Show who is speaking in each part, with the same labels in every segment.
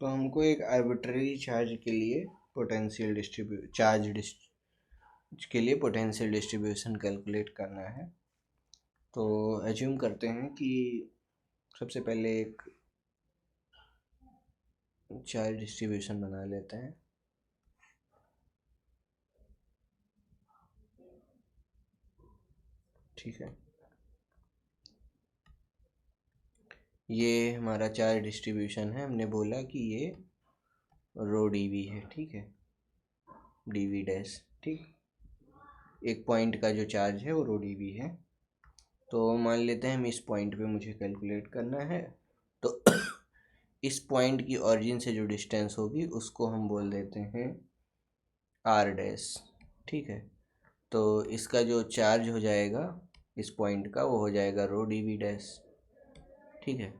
Speaker 1: तो हमको एक आर्बिट्ररी चार्ज के लिए पोटेंशियल डिस्ट्रीब्यूशन कैलकुलेट करना है। तो एज्यूम करते हैं कि सबसे पहले एक चार्ज डिस्ट्रीब्यूशन बना लेते हैं। ठीक है, ये हमारा चार्ज डिस्ट्रीब्यूशन है। हमने बोला कि ये रो डीवी है। ठीक है, डीवी डैश। ठीक, एक पॉइंट का जो चार्ज है वो रो डीवी है। तो मान लेते हैं हम इस पॉइंट पे मुझे कैलकुलेट करना है। तो इस पॉइंट की ऑरिजिन से जो डिस्टेंस होगी उसको हम बोल देते हैं आर डैश। ठीक है, तो इसका जो चार्ज हो जाएगा इस पॉइंट का वो हो जाएगा रो डीवी डैश। ठीक है,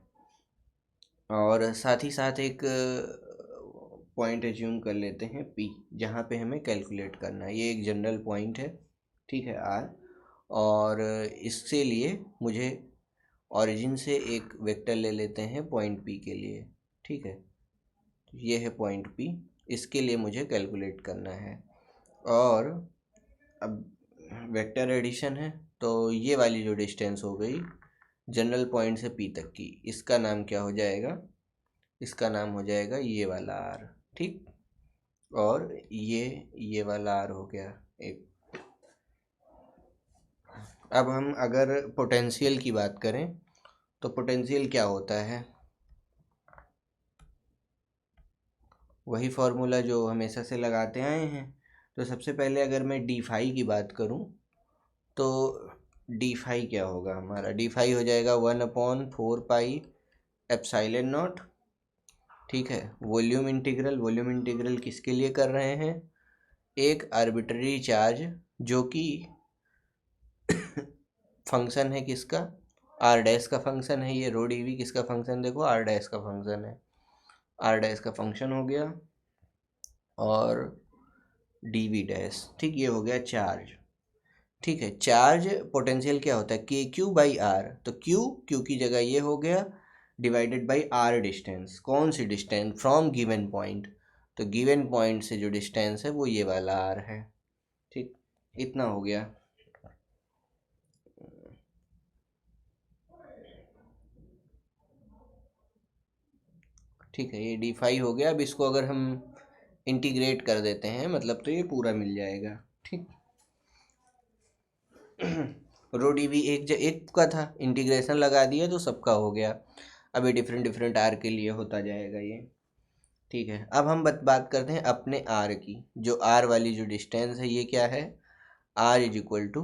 Speaker 1: और साथ ही साथ एक पॉइंट एज्यूम कर लेते हैं पी, जहाँ पे हमें कैलकुलेट करना है। ये एक जनरल पॉइंट है। ठीक है, आर, और इससे लिए मुझे ओरिजिन से एक वेक्टर ले लेते हैं पॉइंट पी के लिए। ठीक है, ये है पॉइंट पी, इसके लिए मुझे कैलकुलेट करना है। और अब वेक्टर एडिशन है, तो ये वाली जो डिस्टेंस हो गई जनरल पॉइंट से पी तक की, इसका नाम क्या हो जाएगा? इसका नाम हो जाएगा ये वाला आर। ठीक, और ये वाला आर हो गया एक। अब हम अगर पोटेंशियल की बात करें तो पोटेंशियल क्या होता है? वही फॉर्मूला जो हमेशा से लगाते आए हैं। तो सबसे पहले अगर मैं डी फाई की बात करूं तो डी फाई क्या होगा हमारा? डी फाई हो जाएगा 1/4 पाई एप्सिलॉन नॉट। ठीक है, वॉल्यूम इंटीग्रल किसके लिए कर रहे हैं? एक आर्बिट्ररी चार्ज जो कि फंक्शन है किसका? आर डैश का फंक्शन है। ये रो डीवी किसका फंक्शन? देखो आर डैश का फंक्शन है। आर डैश का फंक्शन हो गया और डीवी डैश। ठीक, ये हो गया चार्ज। ठीक है, चार्ज पोटेंशियल क्या होता है? के क्यू बाई आर। तो क्यू की जगह ये हो गया डिवाइडेड बाई आर डिस्टेंस। कौन सी डिस्टेंस? From given point. तो गिवन पॉइंट से जो डिस्टेंस है वो ये वाला आर है। ठीक, इतना हो गया। ठीक है, ये डी फाई हो गया। अब इसको अगर हम इंटीग्रेट कर देते हैं मतलब तो ये पूरा मिल जाएगा। ठीक, रो डी वी एक का था, इंटीग्रेशन लगा दिया तो सबका हो गया। अभी डिफरेंट डिफरेंट आर के लिए होता जाएगा ये। ठीक है, अब हम बात करते हैं अपने आर की। जो आर वाली जो डिस्टेंस है ये क्या है? R is equal to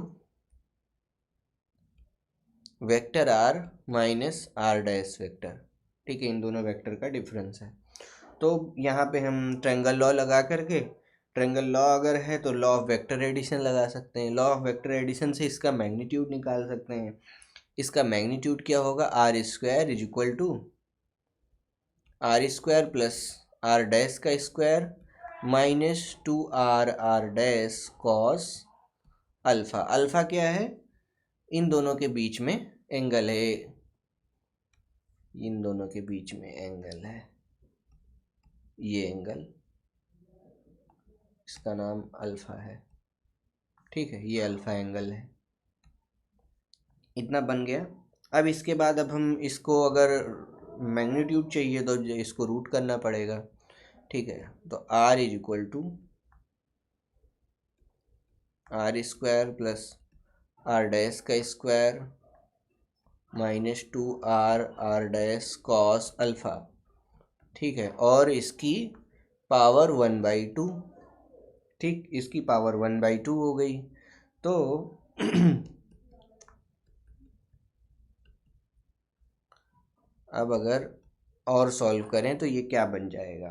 Speaker 1: vector r minus r dash vector. ठीक है, इन दोनों वेक्टर का डिफरेंस है। तो यहाँ पे हम ट्रायंगल लॉ लगा करके, ट्रायंगल लॉ अगर है तो लॉ ऑफ वेक्टर एडिशन लगा सकते हैं। लॉ ऑफ वेक्टर एडिशन से इसका मैग्नीट्यूड निकाल सकते हैं। इसका मैग्नीट्यूड क्या होगा? R square is equal to r square plus r dash का square minus 2r dash cos alpha. Alpha क्या है? इन दोनों के बीच में एंगल है। इन दोनों के बीच में एंगल है, ये एंगल, इसका नाम अल्फ़ा है। ठीक है, ये अल्फ़ा एंगल है। इतना बन गया। अब इसके बाद अब हम इसको अगर मैग्नीट्यूड चाहिए तो इसको रूट करना पड़ेगा। ठीक है, तो r is equal to r square plus r dash का square minus 2r dash cos alpha. ठीक है, और इसकी पावर 1/2। ठीक, इसकी पावर 1/2 हो गई। तो अब अगर और सॉल्व करें तो ये क्या बन जाएगा?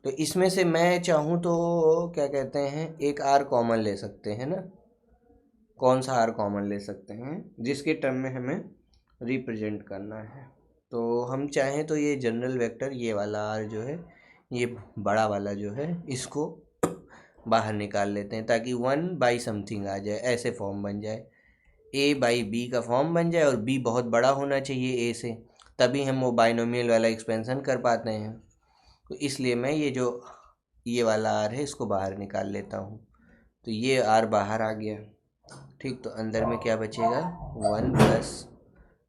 Speaker 1: तो इसमें से मैं चाहूँ तो क्या कहते हैं, एक आर कॉमन ले सकते हैं ना। कौन सा आर कॉमन ले सकते हैं? जिसके टर्म में हमें रिप्रेजेंट करना है। तो हम चाहें तो ये जनरल वेक्टर, ये वाला आर जो है, ये बड़ा वाला जो है, इसको बाहर निकाल लेते हैं ताकि 1 बाई समथिंग आ जाए, ऐसे फॉर्म बन जाए। ए बाई बी का फॉर्म बन जाए और बी बहुत बड़ा होना चाहिए ए से, तभी हम वो बाइनोमियल वाला एक्सपेंशन कर पाते हैं। तो इसलिए मैं ये वाला आर है इसको बाहर निकाल लेता हूँ। तो ये आर बाहर आ गया। ठीक, तो अंदर में क्या बचेगा, 1 plus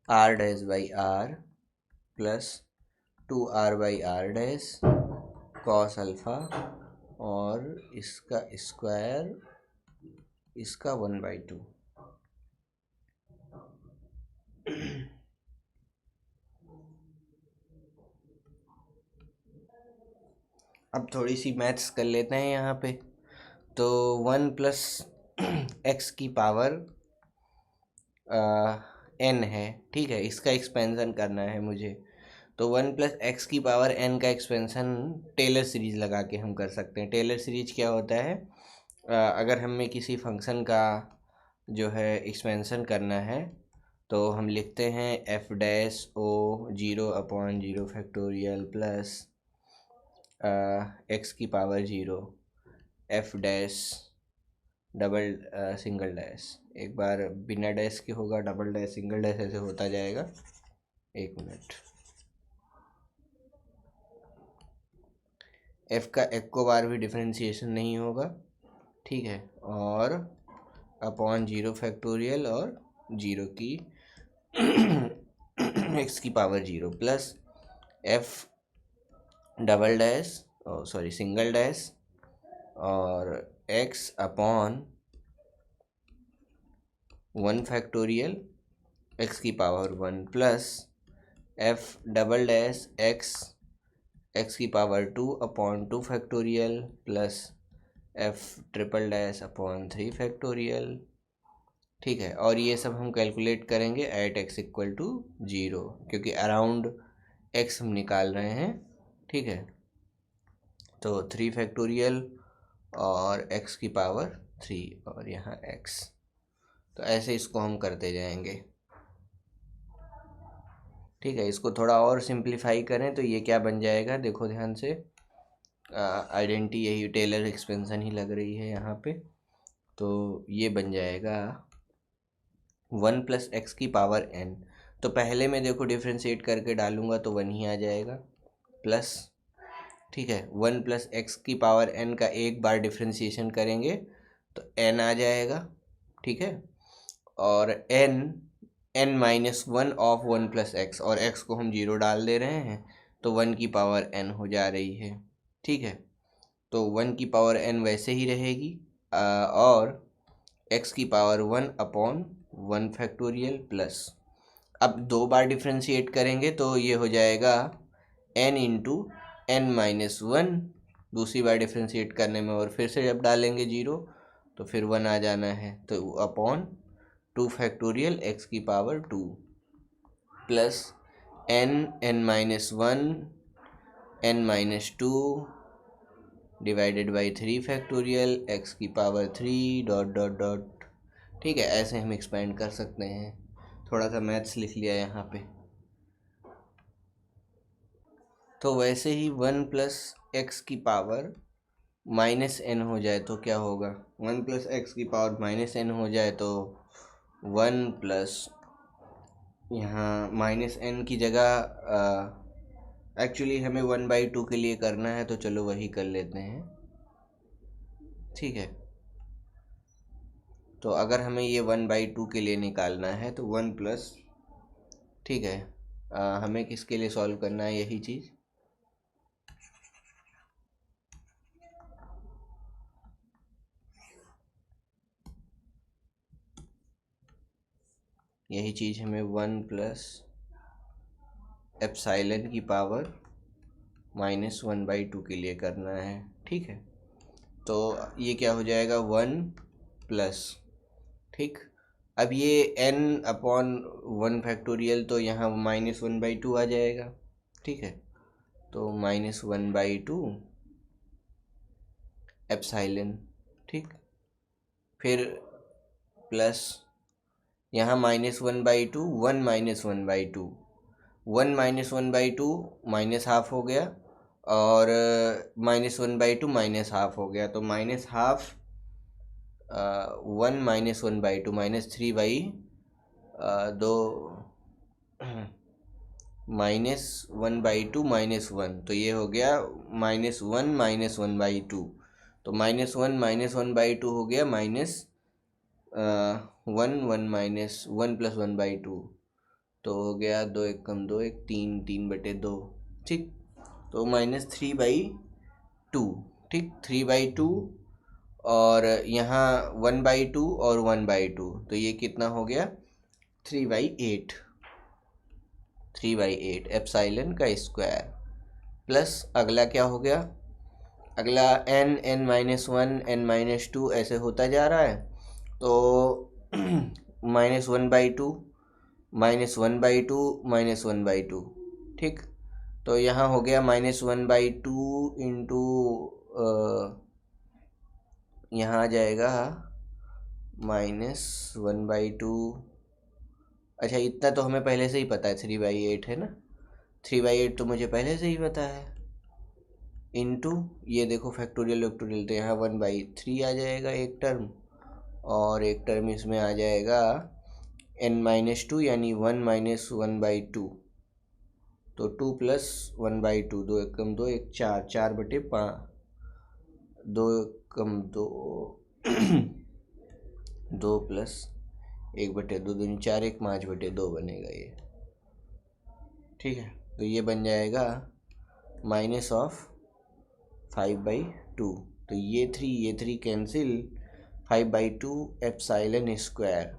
Speaker 1: r dash by r plus 2r by r dash cos alpha और इसका स्क्वायर, इसका 1/2। अब थोड़ी सी मैथ्स कर लेते हैं यहाँ पे। तो 1 प्लस एक्स की पावर n है, ठीक है, इसका एक्सपेंशन करना है मुझे। तो 1 प्लस एक्स की पावर n का एक्सपेंशन टेलर सीरीज लगा के हम कर सकते हैं। टेलर सीरीज क्या होता है, अगर हमें किसी फंक्शन का जो है एक्सपेंशन करना है तो हम लिखते हैं f dash o 0/0 factorial plus x की power 0 f dash double single dash. एक बार बिना डैश के होगा, डबल डैश सिंगल डैश ऐसे होता जाएगा। 1 मिनट। एफ का एक को बार भी डिफरेंशिएशन नहीं होगा, ठीक है, और अपॉन 0 फैक्टोरियल और 0 की एक्स की power 0 plus f double dash sorry single dash और एक्स अपॉन 1 फैक्टोरियल एक्स की power 1 plus f double dash x की power 2/2 factorial plus f triple dash upon 3 factorial. ठीक है, और ये सब हम कैलकुलेट करेंगे एट एक्स इक्वल टू 0, क्योंकि अराउंड एक्स हम निकाल रहे हैं। ठीक है, तो 3 फैक्टोरियल और एक्स की पावर 3 और यहाँ एक्स। तो ऐसे इसको हम करते जाएंगे। ठीक है, इसको थोड़ा और सिंप्लीफाई करें तो ये क्या बन जाएगा, देखो ध्यान से, आइडेंटिटी यही टेलर एक्सपेंशन ही लग रही है यहाँ पे। तो ये बन जाएगा 1 प्लस एक्स की पावर n। तो पहले मैं देखो डिफ्रेंशिएट करके डालूंगा तो 1 ही आ जाएगा प्लस, ठीक है, 1 प्लस एक्स की पावर n का एक बार डिफ्रेंशिएशन करेंगे तो n आ जाएगा। ठीक है, और n minus 1 of 1 plus x, और x को हम 0 डाल दे रहे हैं तो 1 की पावर n हो जा रही है। ठीक है, तो 1 की पावर n वैसे ही रहेगी और x की पावर 1/1 फैक्टोरियल प्लस, अब दो बार डिफ्रेंशिएट करेंगे तो ये हो जाएगा n इंटू n माइनस 1। दूसरी बार डिफ्रेंशिएट करने में और फिर से जब डालेंगे 0 तो फिर 1 आ जाना है, तो अपॉन 2 फैक्टोरियल एक्स की power 2 plus n minus 1 n minus 2 divided by 3 factorial x की पावर 3 डॉट डॉट डॉट। ठीक है, ऐसे हम एक्सपेंड कर सकते हैं। थोड़ा सा मैथ्स लिख लिया यहाँ पे। तो वैसे ही 1 प्लस एक्स की पावर माइनस एन हो जाए तो क्या होगा, 1 प्लस एक्स की पावर माइनस एन हो जाए तो 1 प्लस यहाँ माइनस एन की जगह एक्चुअली हमें 1/2 के लिए करना है तो चलो वही कर लेते हैं। ठीक है, तो अगर हमें ये 1/2 के लिए निकालना है तो 1 प्लस, ठीक है, हमें किसके लिए सॉल्व करना है, यही चीज़, यही चीज़ हमें 1 प्लस एप्साइलन की पावर माइनस 1/2 के लिए करना है। ठीक है, तो ये क्या हो जाएगा 1 प्लस, ठीक, अब ये n/1 फैक्टोरियल तो यहाँ माइनस 1/2 आ जाएगा। ठीक है, तो माइनस 1/2 एप्साइलन, ठीक, फिर प्लस यहाँ minus 1/2 1 minus 1/2 1 minus 1/2 minus half हो गया और माइनस 1/2 माइनस हाफ हो गया, तो माइनस हाफ 1 माइनस 1/2 -3/2 -1/2 -1, तो ये हो गया -1 -1/2, तो -1 हो गया -1 प्लस 1/2, तो हो गया 2 1 कम 2 1 3 3/2, ठीक। तो -3/2, ठीक, 3/2, और यहाँ 1/2 और 1/2, तो ये कितना हो गया 3/8, 3/8 एप्सिलॉन का स्क्वायर, प्लस अगला क्या हो गया, अगला n n-1 n-2 ऐसे होता जा रहा है, तो -1/2 -1/2 -1/2, ठीक। तो यहाँ हो गया -1/2 इंटू, यहाँ आ जाएगा -1/2, अच्छा इतना तो हमें पहले से ही पता है, 3/8 है ना, 3/8 तो मुझे पहले से ही पता है, इनटू ये देखो फैक्टोरियल वैक्टोरियल, तो यहाँ 1/3 आ जाएगा एक टर्म, और एक टर्म इसमें आ जाएगा n-2 यानी 1 - 1/2, तो 2 प्लस 1/2, 2 1 कम 2 1 4, 4/5, 2 कम 2 2 प्लस 1/2, 2 4 1 5/2 बनेगा ये, ठीक है। तो ये बन जाएगा -5/2, तो ये 3 कैंसिल, 5/2 एप्सिलॉन स्क्वायर,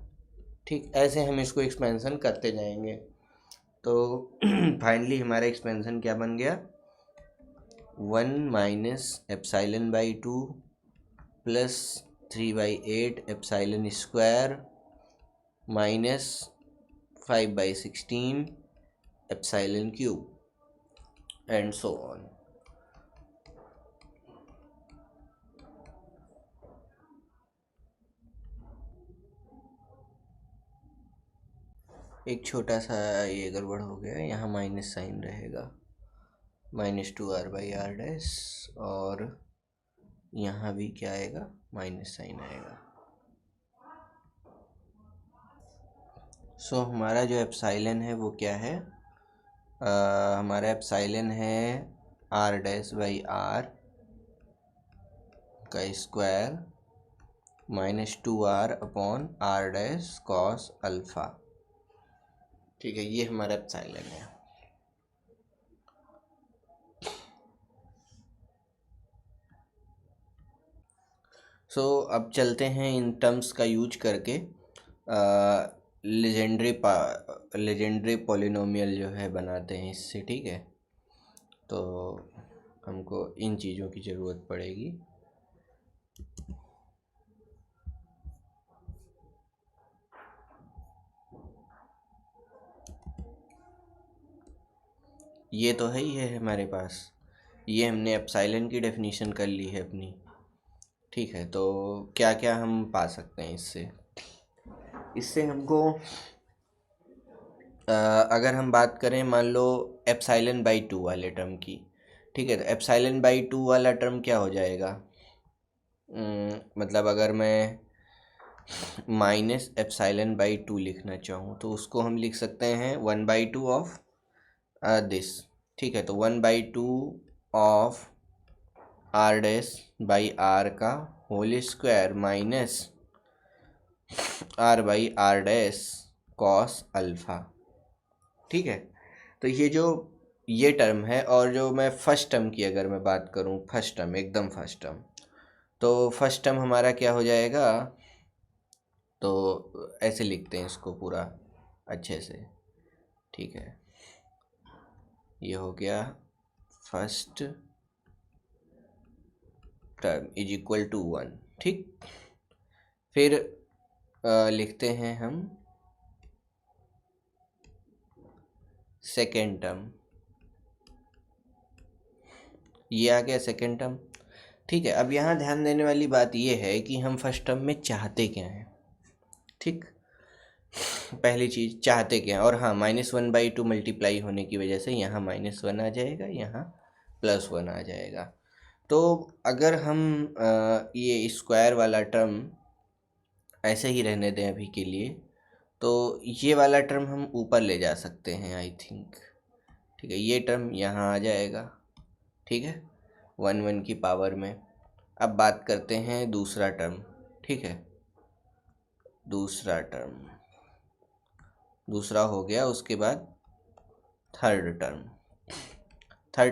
Speaker 1: ठीक। ऐसे हम इसको एक्सपेंशन करते जाएंगे, तो फाइनली हमारा एक्सपेंशन क्या बन गया, 1 - एप्सिलॉन/2 plus 3/8 epsilon square minus 5/16 epsilon cube and so on. एक छोटा सा ये गड़बड़ हो गया, यहाँ माइनस साइन रहेगा, -2r/r', और यहाँ भी क्या आएगा, माइनस साइन आएगा। सो हमारा जो एप्सिलॉन है वो क्या है, हमारा एप्सिलॉन है r'/r का स्क्वायर -2r/r' cos अल्फ़ा, ठीक है, ये हमारा एप्सिलॉन है। सो अब चलते हैं इन टर्म्स का यूज करके लेजेंडरी पॉलिनोमियल जो है बनाते हैं इससे, ठीक है। तो हमको इन चीज़ों की ज़रूरत पड़ेगी। ये तो है ही है हमारे पास, ये हमने एप्सिलॉन की डेफिनेशन कर ली है अपनी, ठीक है। तो क्या क्या हम पा सकते हैं इससे हमको अगर हम बात करें मान लो एप्सिलॉन/2 वाले टर्म की, ठीक है, तो एप्सिलॉन/2 वाला टर्म क्या हो जाएगा, मतलब अगर मैं -एप्सिलॉन/2 लिखना चाहूँ तो उसको हम लिख सकते हैं 1/2 ऑफ दिस, ठीक है। तो 1/2 ऑफ r'/r का whole square minus r/r' cos alpha, ठीक है। तो ये टर्म है, और जो मैं फर्स्ट टर्म की अगर मैं बात करूँ, फर्स्ट टर्म एकदम फर्स्ट टर्म, तो फर्स्ट टर्म हमारा क्या हो जाएगा, तो ऐसे लिखते हैं इसको पूरा अच्छे से, ठीक है। ये हो गया first term is equal to 1, ठीक। फिर लिखते हैं हम सेकेंड टर्म, ये आ गया सेकेंड टर्म, ठीक है। अब यहाँ ध्यान देने वाली बात ये है कि हम फर्स्ट टर्म में चाहते क्या हैं, ठीक। पहली चीज़ चाहते क्या है, और हाँ -1/2 मल्टीप्लाई होने की वजह से यहाँ -1 आ जाएगा, यहाँ +1 आ जाएगा। तो अगर हम ये स्क्वायर वाला टर्म ऐसे ही रहने दें अभी के लिए, तो ये वाला टर्म हम ऊपर ले जा सकते हैं आई थिंक, ठीक है, ये टर्म यहाँ आ जाएगा। ठीक है, 1 की पावर में। अब बात करते हैं दूसरा टर्म। ठीक है, दूसरा टर्म दूसरा हो गया। उसके बाद थर्ड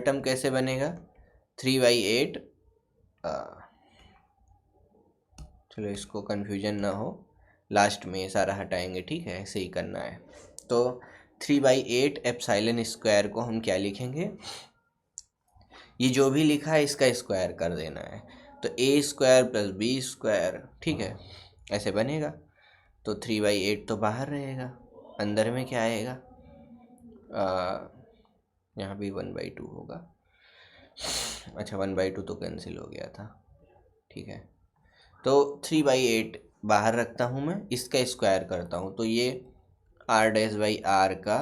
Speaker 1: टर्म कैसे बनेगा? 3/8। चलो इसको कन्फ्यूजन ना हो, लास्ट में ये सारा हटाएंगे। ठीक है, ऐसे ही करना है। तो 3/8 एप्सिलॉन स्क्वायर को हम क्या लिखेंगे? ये जो भी लिखा है इसका स्क्वायर कर देना है। तो a square plus b square, ठीक है, ऐसे बनेगा। तो 3/8 तो बाहर रहेगा, अंदर में क्या आएगा? यहाँ भी 1/2 होगा। अच्छा, 1/2 तो कैंसिल हो गया था। ठीक है, तो 3/8 बाहर रखता हूँ मैं, इसका स्क्वायर करता हूँ तो ये r' का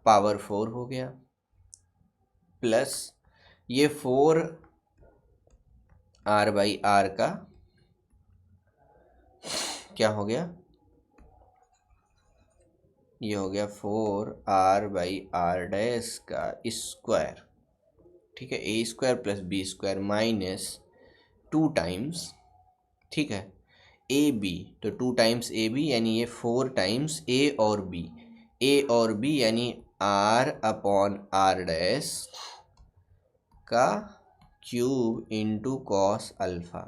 Speaker 1: पावर 4 हो गया, प्लस ये 4r/r का क्या हो गया? ये हो गया 4r/r' का स्क्वायर। ठीक है, a square plus b square minus 2 times, ठीक है, ए बी। तो 2 टाइम्स ए बी यानी ये 4 टाइम्स ए और बी यानी r/r' का क्यूब इंटू कॉस अल्फा।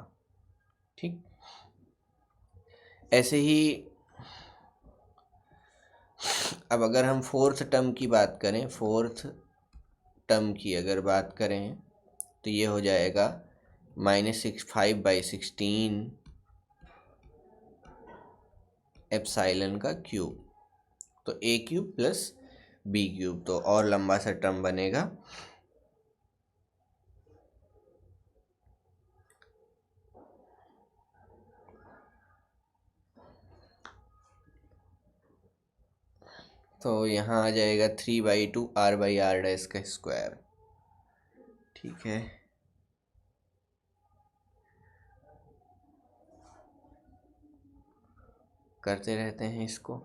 Speaker 1: ठीक, ऐसे ही अब अगर हम फोर्थ टर्म की अगर बात करें तो ये हो जाएगा -5/16 एप्सिलॉन का क्यूब। तो a cube plus b cube, तो और लंबा सा टर्म बनेगा। तो यहाँ आ जाएगा 3/2 r/r' का स्क्वायर। ठीक है, करते रहते हैं इसको।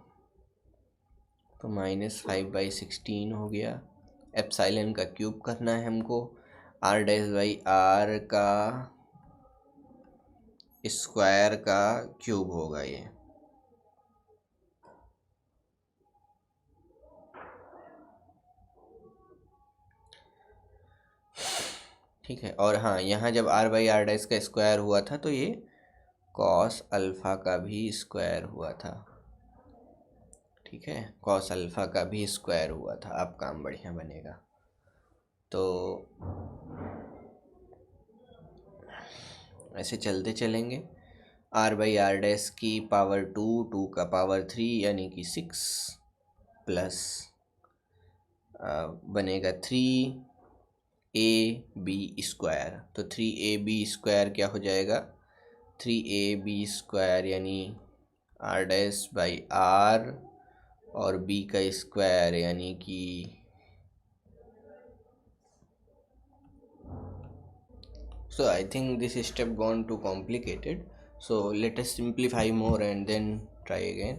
Speaker 1: तो -5/16 हो गया। एप्सिलॉन का क्यूब करना है हमको, r' का स्क्वायर का क्यूब होगा ये। ठीक है, और हाँ, यहाँ जब r/r' का स्क्वायर हुआ था तो ये कॉस अल्फ़ा का भी स्क्वायर हुआ था। ठीक है, कॉस अल्फ़ा का भी स्क्वायर हुआ था। अब काम बढ़िया बनेगा। तो ऐसे चलते चलेंगे। r/r' की पावर 2 का पावर 3 यानी कि 6 प्लस बनेगा 3ab स्क्वायर। तो 3ab स्क्वायर क्या हो जाएगा? 3ab स्क्वायर यानी r' और b का स्क्वायर यानी कि so I think this step gone too complicated, so let us simplify more and then try again.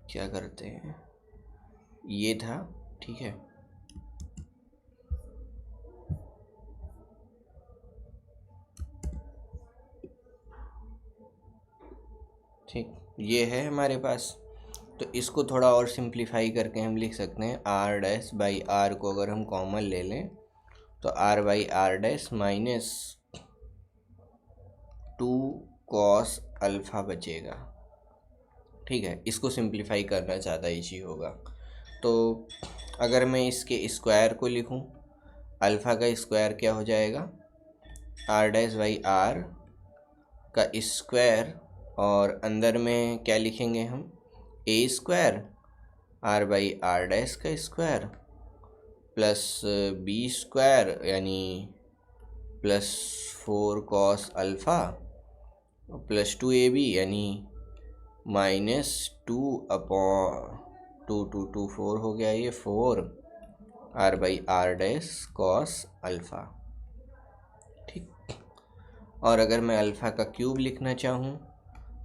Speaker 1: क्या करते हैं, ये था। ठीक है, ठीक, ये है हमारे पास। तो इसको थोड़ा और सिंप्लीफाई करके हम लिख सकते हैं r' को अगर हम कॉमन ले लें तो r/r' माइनस 2 कॉस अल्फ़ा बचेगा। ठीक है, इसको सिंप्लीफाई करना ज़्यादा ईजी होगा। तो अगर मैं इसके स्क्वायर को लिखूं, अल्फ़ा का स्क्वायर क्या हो जाएगा? r' का स्क्वायर, और अंदर में क्या लिखेंगे हम? a स्क्वायर r/r' का स्क्वायर प्लस b स्क्वायर यानी plus 4 cos alpha plus 2ab यानी -2/2 4 हो गया, ये 4 r/r' कॉस अल्फ़ा। ठीक, और अगर मैं अल्फ़ा का क्यूब लिखना चाहूँ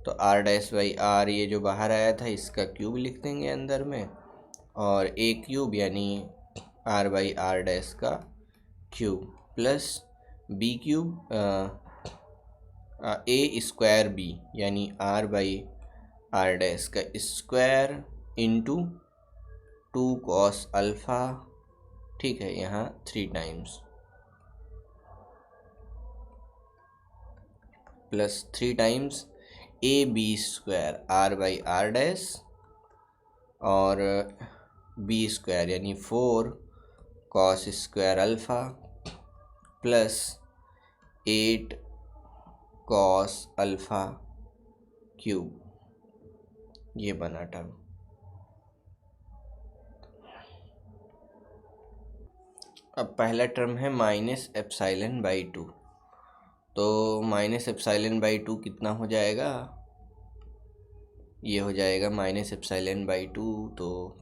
Speaker 1: तो आर डैश बाई आर ये जो बाहर आया था इसका क्यूब लिख देंगे अंदर में, और ए क्यूब यानी आर बाई आर डैश का cube plus b cube a square b यानी आर बाई आर डैश का स्क्वायर इंटू 2 कॉस अल्फ़ा, ठीक है, यहाँ 3 times plus 3 times a b square r by r dash और b square यानी 4 cos square alpha plus 8 cos alpha cube, ये बना term. अब पहला टर्म है माइनस एप्साइलन बाई 2, तो माइनस एप्साइलन बाई 2 कितना हो जाएगा, ये हो जाएगा माइनस एप्साइलन बाई 2, तो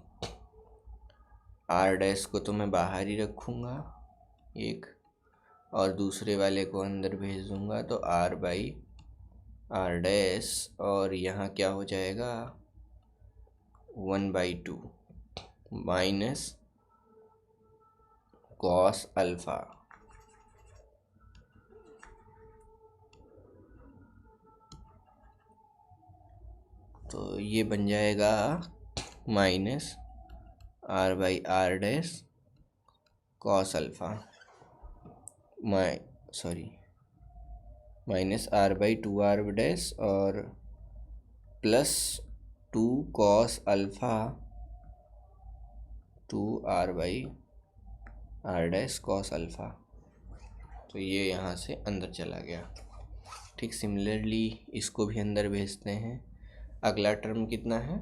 Speaker 1: आर डैश को तो मैं बाहर ही रखूँगा एक, और दूसरे वाले को अंदर भेज दूँगा, तो आर बाई आर डैश, और यहाँ क्या हो जाएगा 1/2 माइनस कॉस अल्फ़ा, तो ये बन जाएगा minus r by r dash cos alpha minus r by 2 r dash और plus 2 cos alpha 2 r by r dash cos alpha, तो ये यहाँ से अंदर चला गया। ठीक, सिमिलरली इसको भी अंदर भेजते हैं। अगला टर्म कितना है,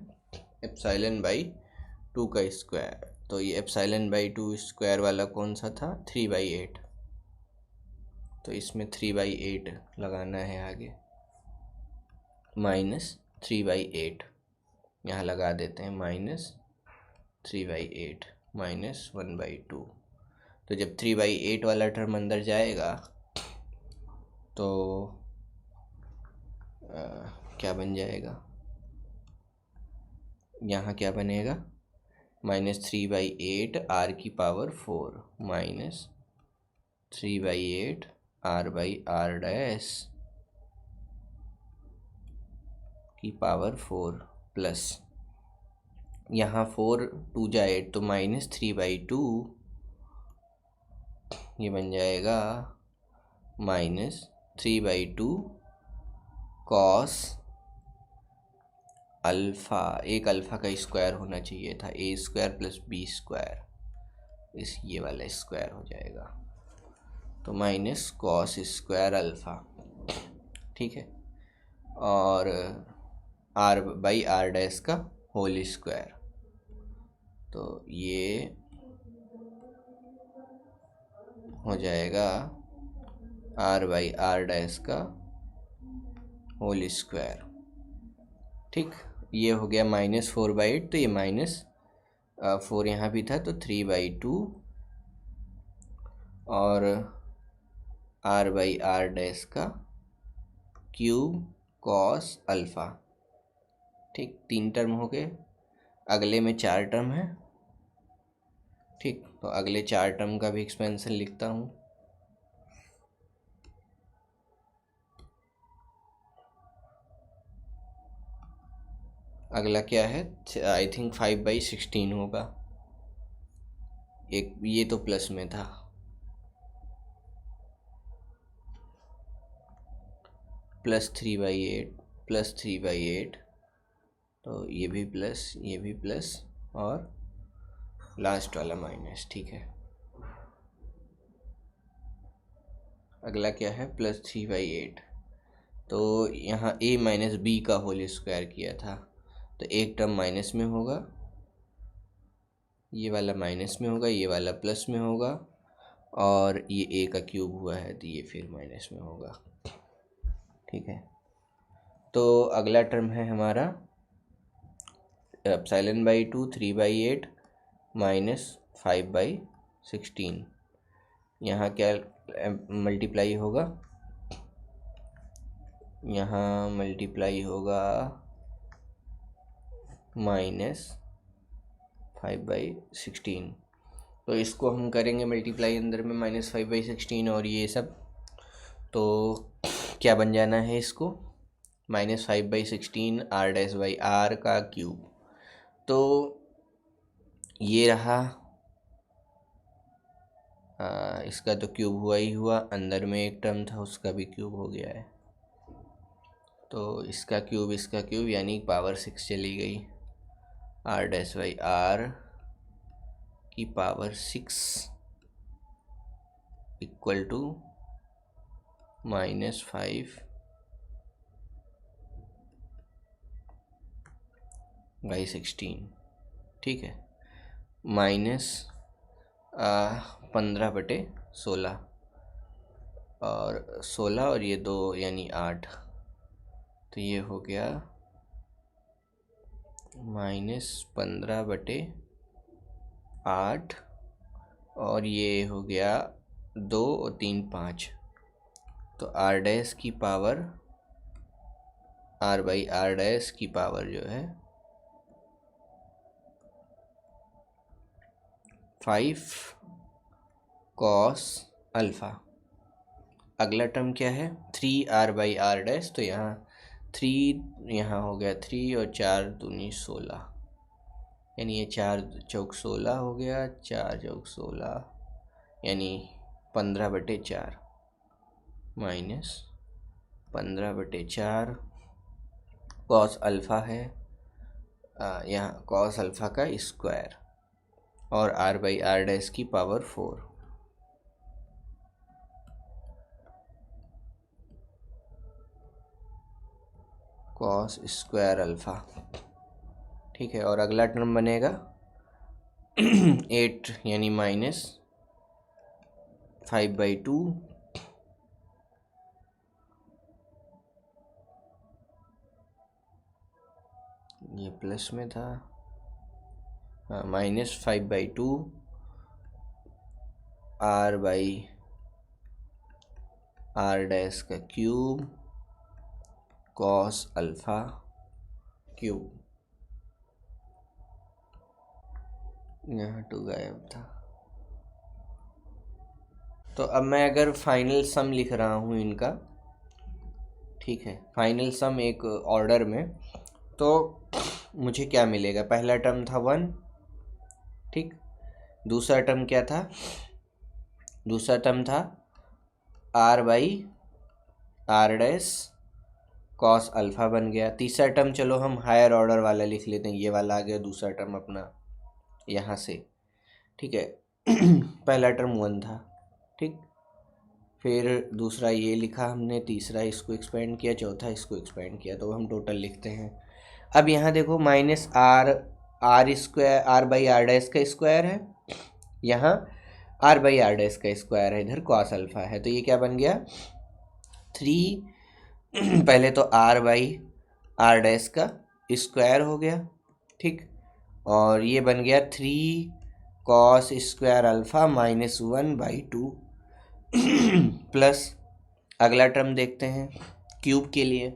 Speaker 1: एप्साइलन बाई 2 का स्क्वायर, तो ये एप्साइलन बाई 2 स्क्वायर वाला कौन सा था 3/8, तो इसमें 3/8 लगाना है आगे, माइनस 3/8 यहाँ लगा देते हैं, माइनस 3/8 माइनस 1/2, तो जब 3/8 वाला टर्म अंदर जाएगा तो क्या बन जाएगा, यहाँ क्या बनेगा माइनस 3/8 आर की power 4 minus 3/8 r by r dash की पावर 4 प्लस यहाँ 4 2 जा 8 तो माइनस 3/2, ये बन जाएगा माइनस 3/2 कॉस अल्फ़ा, एक अल्फ़ा का स्क्वायर होना चाहिए था, ए स्क्वायर प्लस बी स्क्वायर, इस ये वाला स्क्वायर हो जाएगा, तो माइनस कॉस स्क्वायर अल्फ़ा, ठीक है, और आर बाई आर डैश का होल स्क्वायर, तो ये हो जाएगा आर बाई आर डैश का होल स्क्वायर। ठीक, ये हो गया माइनस 4/8, तो ये माइनस 4 यहाँ भी था, तो 3/2 और आर बाई आर डैश का क्यूब कॉस अल्फ़ा। ठीक, 3 टर्म हो गए, अगले में 4 टर्म है। ठीक, तो अगले 4 टर्म का भी एक्सपेंशन लिखता हूँ। अगला क्या है, आई थिंक 5/16 होगा, एक ये तो प्लस में था, प्लस 3/8 प्लस 3/8, तो ये भी प्लस और लास्ट वाला माइनस। ठीक है, अगला क्या है, प्लस 3/8, तो यहाँ a माइनस बी का होल स्क्वायर किया था, तो एक टर्म माइनस में होगा, ये वाला माइनस में होगा, ये वाला प्लस में होगा, और ये a का क्यूब हुआ है तो ये फिर माइनस में होगा। ठीक है, तो अगला टर्म है हमारा एप्सिलॉन बाई 2 3/8 माइनस 5/16, यहाँ क्या मल्टीप्लाई होगा, यहाँ मल्टीप्लाई होगा -5/16। तो इसको हम करेंगे मल्टीप्लाई अंदर में -5/16 और ये सब, तो क्या बन जाना है इसको, -5/16 r' का क्यूब। तो ये रहा, इसका तो क्यूब हुआ ही हुआ, अंदर में एक टर्म था उसका भी क्यूब हो गया है। तो इसका क्यूब यानी पावर 6 चली गई, r' की पावर 6 इक्वल टू -5/16। ठीक है, -15/16 और 16 और ये 2 यानी 8, तो ये हो गया -15/8 और ये हो गया 2 और 3 5, तो r' की पावर r/r' की पावर जो है 5 cos अल्फ़ा। अगला टर्म क्या है, 3r/r', तो यहाँ 3 यहाँ हो गया 3 और 4 दूनी 16, यानी ये 4 चौक 16 हो गया, 4 चौक 16 यानी 15/4 -15/4 कॉस अल्फ़ा है, यहाँ कॉस अल्फ़ा का स्क्वायर और r/r' की पावर 4। कॉस स्क्वायर अल्फ़ा, ठीक है। और अगला टर्म बनेगा 8 यानी -5/2 ये प्लस में था, हाँ, -5/2 r/r' का क्यूब कॉस अल्फ़ा क्यूब, यहाँ 2 गायब था। तो अब मैं अगर फाइनल सम लिख रहा हूँ इनका, ठीक है, फाइनल सम एक ऑर्डर में, तो मुझे क्या मिलेगा, पहला टर्म था 1, ठीक, दूसरा टर्म क्या था, दूसरा टर्म था r/r' कॉस अल्फ़ा बन गया। तीसरा टर्म चलो हम हायर ऑर्डर वाला लिख लेते हैं, ये वाला आ गया दूसरा टर्म अपना यहाँ से, ठीक है। पहला टर्म 1 था, ठीक, फिर दूसरा ये लिखा हमने, तीसरा इसको एक्सपेंड किया, चौथा इसको एक्सपेंड किया, तो हम टोटल लिखते हैं। अब यहाँ देखो r/r' का स्क्वायर है, यहाँ r/r' का स्क्वायर है, इधर कॉस अल्फ़ा है, तो ये क्या बन गया 3 पहले तो r/r' का स्क्वायर हो गया, ठीक, और ये बन गया 3 cos स्क्वायर अल्फ़ा -1/2 प्लस अगला टर्म देखते हैं क्यूब के लिए।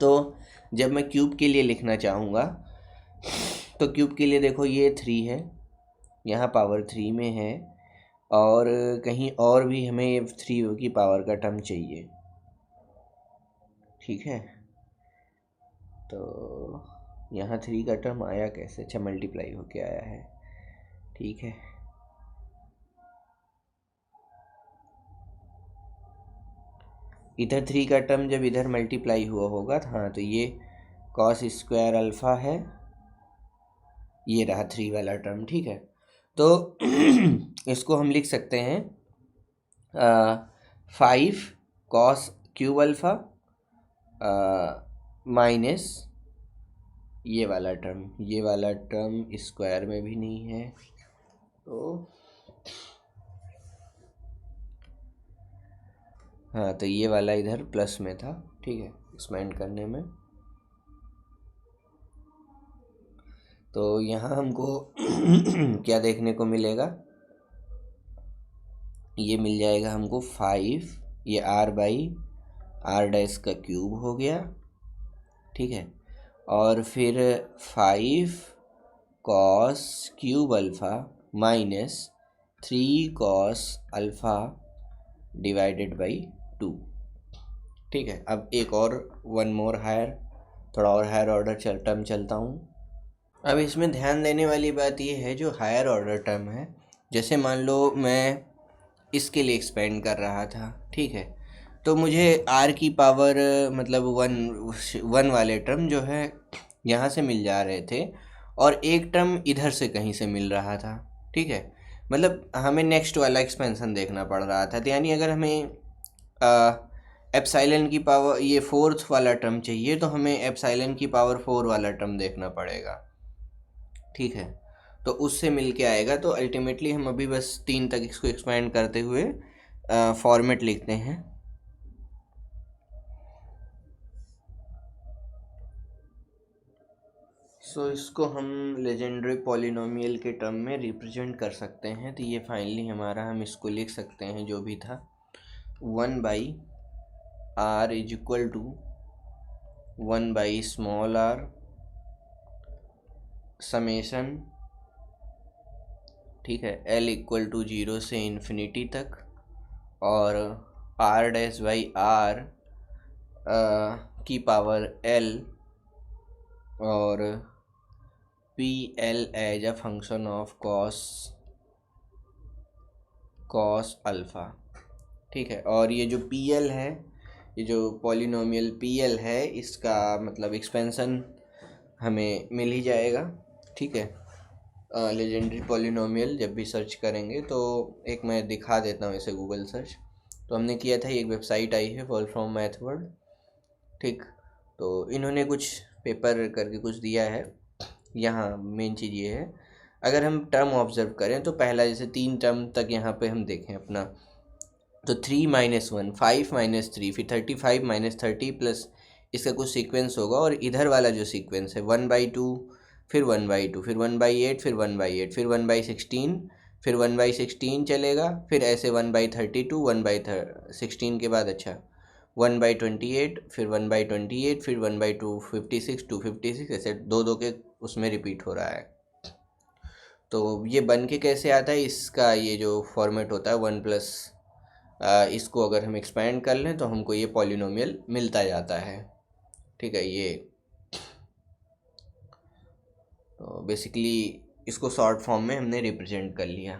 Speaker 1: तो जब मैं क्यूब के लिए लिखना चाहूँगा, तो क्यूब के लिए देखो ये 3 है, यहाँ पावर 3 में है, और कहीं और भी हमें 3 की पावर का टर्म चाहिए, ठीक है। तो यहाँ 3 का टर्म आया कैसे, अच्छा मल्टीप्लाई होके आया है, ठीक है। इधर 3 का टर्म जब इधर मल्टीप्लाई हुआ होगा, हाँ, तो ये कॉस स्क्वायर अल्फ़ा है, ये रहा 3 वाला टर्म, ठीक है। तो इसको हम लिख सकते हैं 5 cos क्यूब अल्फ़ा माइनस ये वाला टर्म स्क्वायर में भी नहीं है, तो हाँ, तो ये वाला इधर प्लस में था, ठीक है, एक्सपेंड करने में। तो यहाँ हमको क्या देखने को मिलेगा, ये मिल जाएगा हमको 5, ये r/r' आर डैश का क्यूब हो गया, ठीक है। और फिर 5 cos cube alpha minus 3 cos alpha divided by 2, ठीक है। अब एक और वन मोर हायर, थोड़ा और हायर ऑर्डर टर्म चलता हूँ। अब इसमें ध्यान देने वाली बात ये है, जो हायर ऑर्डर टर्म है, जैसे मान लो मैं इसके लिए एक्सपेंड कर रहा था, ठीक है, तो मुझे आर की पावर मतलब वन वाले टर्म जो है यहाँ से मिल जा रहे थे, और एक टर्म इधर से कहीं से मिल रहा था, ठीक है। मतलब हमें नेक्स्ट वाला एक्सपेंशन देखना पड़ रहा था, तो यानी अगर हमें एप्साइलन की पावर ये फोर्थ वाला टर्म चाहिए, तो हमें एप्साइलन की पावर 4 वाला टर्म देखना पड़ेगा, ठीक है। तो उससे मिल के आएगा। तो अल्टीमेटली हम अभी बस 3 तक इसको एक्सपेंड करते हुए फॉर्मेट लिखते हैं। सो इसको हम लेजेंडरी पॉलिनोमियल के टर्म में रिप्रेजेंट कर सकते हैं। तो ये फाइनली हमारा, हम इसको लिख सकते हैं जो भी था, 1/r is equal to 1/r summation, ठीक है, l इक्वल टू 0 से इन्फिनिटी तक, और r डैश बाई r की पावर l, और P L as a function of cos alpha, ठीक है। और ये जो पी एल है, ये जो पॉलिनोमियल पी एल है, इसका मतलब एक्सपेंशन हमें मिल ही जाएगा, ठीक है। लेजेंडरी पॉलिनोमियल जब भी सर्च करेंगे तो, एक मैं दिखा देता हूँ इसे गूगल सर्च। तो हमने किया था, एक वेबसाइट आई है वॉल्फ्राम मैथ वर्ल्ड, ठीक। तो इन्होंने कुछ पेपर करके कुछ दिया है। यहाँ मेन चीज़ ये है, अगर हम टर्म ऑब्जर्व करें तो पहला जैसे 3 टर्म तक यहाँ पे हम देखें अपना, तो 3 - 1 5 - 3 फिर 35 - 30 प्लस इसका कुछ सीक्वेंस होगा, और इधर वाला जो सीक्वेंस है 1/2 फिर 1/2 फिर 1/8 फिर 1/8 फिर 1/16 फिर 1/16 चलेगा, फिर ऐसे 1/32 1/16 के बाद अच्छा 1/28 फिर 1/28 फिर 1/256 256, ऐसे दो दो के उसमें रिपीट हो रहा है। तो ये बन के कैसे आता है, इसका ये जो फॉर्मेट होता है 1+, इसको अगर हम एक्सपेंड कर लें तो हमको ये पॉलिनोमियल मिलता जाता है, ठीक है। ये तो बेसिकली इसको शॉर्ट फॉर्म में हमने रिप्रेजेंट कर लिया।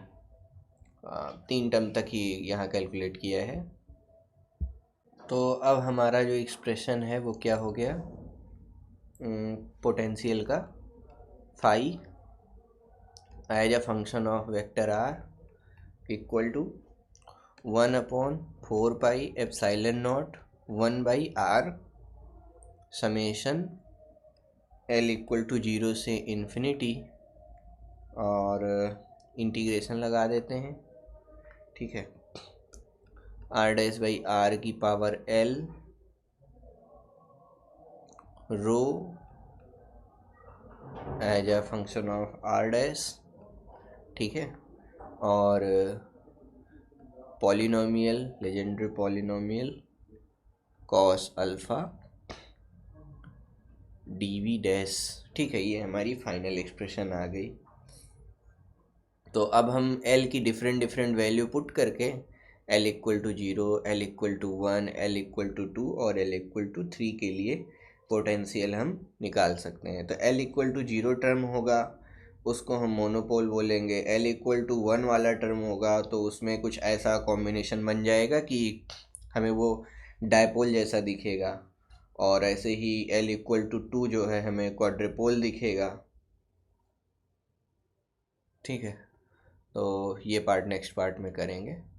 Speaker 1: 3 टर्म तक ही यहाँ कैलकुलेट किया है। तो अब हमारा जो एक्सप्रेशन है वो क्या हो गया, पोटेंशियल का phi as a function of vector r equal to 1/4 pi epsilon not 1/r summation l equal to 0 से इन्फिनिटी, और इंटीग्रेशन लगा देते हैं, ठीक है। r डैश बाई r की power l rho as a function of r dash, ठीक है। और polynomial, Legendre polynomial cos alpha d dash, ठीक है। ये हमारी फाइनल एक्सप्रेशन आ गई। तो अब हम l की डिफरेंट वैल्यू पुट करके l equal to 0, l equal to 1, l equal to 2 और l इक्वल टू 3 के लिए पोटेंशियल हम निकाल सकते हैं। तो l इक्वल टू 0 टर्म होगा, उसको हम मोनोपोल बोलेंगे। l इक्वल टू 1 वाला टर्म होगा तो उसमें कुछ ऐसा कॉम्बिनेशन बन जाएगा कि हमें वो डायपोल जैसा दिखेगा, और ऐसे ही l इक्वल टू 2 जो है हमें क्वाड्रिपोल दिखेगा, ठीक है। तो ये पार्ट नेक्स्ट पार्ट में करेंगे।